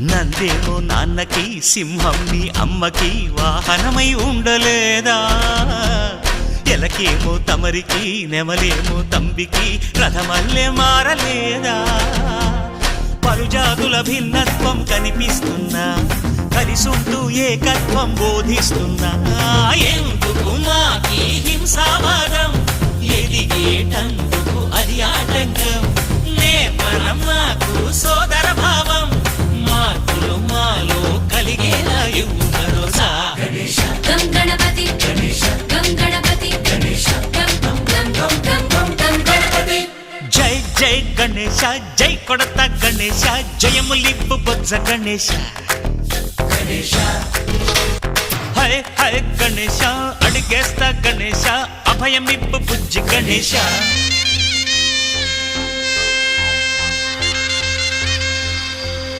నందేమో నాన్నకి సింహం నీ అమ్మకి వాహనమై ఉండలేదా ఎలకేమో తమరికి నెమలేమో తంబికి రథమల్లే మారలేదా పలుజాతుల భిన్నత్వం కనిపిస్తున్నా కలిసుంటూ ఏకత్వం బోధిస్తున్నా ఎందుకు మాకి హింసావాదం ఎదిగేటందుకు అది ఆటంకం నేపరం మాకు సోదర భావం మార్పులు మాలో కలిగేలా ఇవ్వు భరోసా గం గణపతి గం గణపతి గం గం గం గం గం గణపతి జై జై గణేశ జై కొడత గణేశ జయములిప్పు బొజ్జ గణేశ హై హై గణేశ అడిగేస్తా గణేశ అభయమిప్పు బుజ్జి గణేశ